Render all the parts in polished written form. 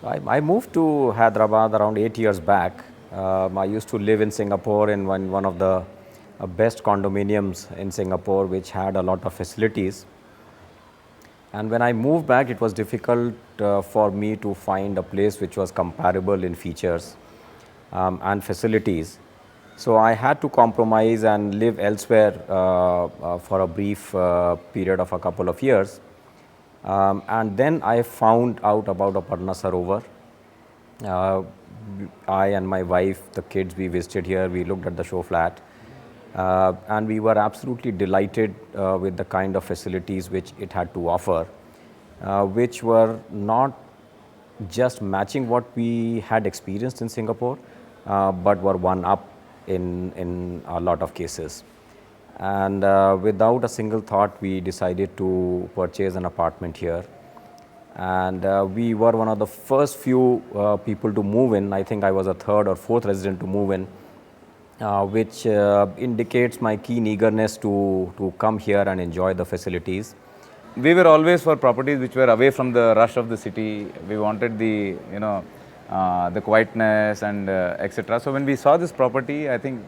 I moved to Hyderabad around 8 years back. I used to live in Singapore in one of the best condominiums in Singapore, which had a lot of facilities. And when I moved back, it was difficult for me to find a place which was comparable in features and facilities. So I had to compromise and live elsewhere for a brief period of a couple of years. And then I found out about Aparna Sarovar. Uh, I and my wife, the kids, we visited here, we looked at the show flat, and we were absolutely delighted with the kind of facilities which it had to offer, which were not just matching what we had experienced in Singapore, but were one up in a lot of cases. And without a single thought, we decided to purchase an apartment here. And we were one of the first few people to move in. I think I was a third or fourth resident to move in, which indicates my keen eagerness to come here and enjoy the facilities. We were always for properties which were away from the rush of the city. We wanted the quietness and etc. So when we saw this property, I think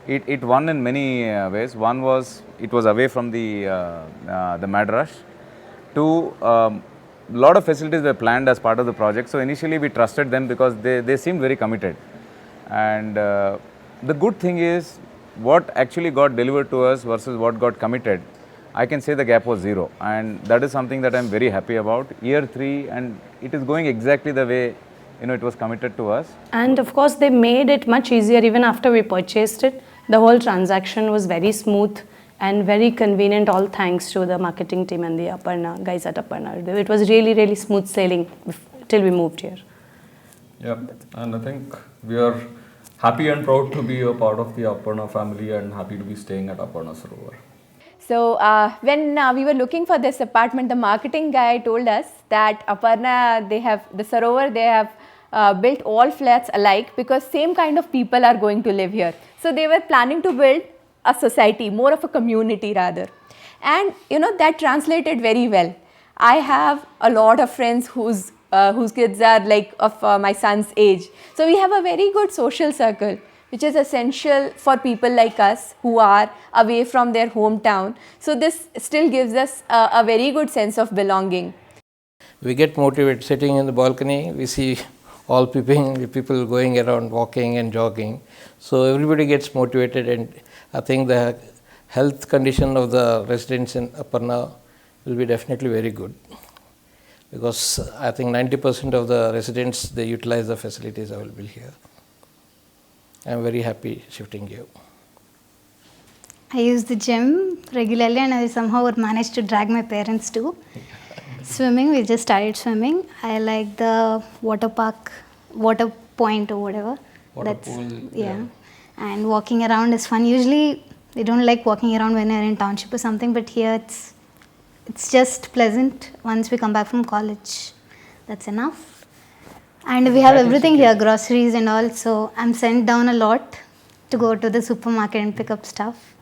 it won in many ways. One was it was away from the mad rush. Two, lot of facilities were planned as part of the project. So initially we trusted them because they seemed very committed. And the good thing is what actually got delivered to us versus what got committed, I can say the gap was zero, and that is something that I'm very happy about. Year 3, and it is going exactly the way it was committed to us. And of course, they made it much easier even after we purchased it. The whole transaction was very smooth and very convenient, all thanks to the marketing team and the Aparna guys at Aparna. It was really, really smooth sailing till we moved here. Yeah, and I think we are happy and proud to be a part of the Aparna family and happy to be staying at Aparna Sarovar. So when we were looking for this apartment, the marketing guy told us that Aparna, they have the Sarovar, they have built all flats alike because same kind of people are going to live here. So they were planning to build a society, more of a community rather. And that translated very well. I have a lot of friends whose kids are like of my son's age. So we have a very good social circle, which is essential for people like us who are away from their hometown. So this still gives us a very good sense of belonging. We get motivated sitting in the balcony, we see all people going around walking and jogging. So everybody gets motivated, and I think the health condition of the residents in Aparna will be definitely very good, because I think 90% of the residents, they utilize the facilities available here. I am very happy shifting here. I use the gym regularly, and I somehow would manage to drag my parents too. Swimming, we just started swimming. I like the water park, water point or whatever. Water pool. Yeah. And walking around is fun. Usually we don't like walking around when we're in township or something, but here it's just pleasant once we come back from college. That's enough. And we have everything here, groceries and all, so I'm sent down a lot to go to the supermarket and pick up stuff.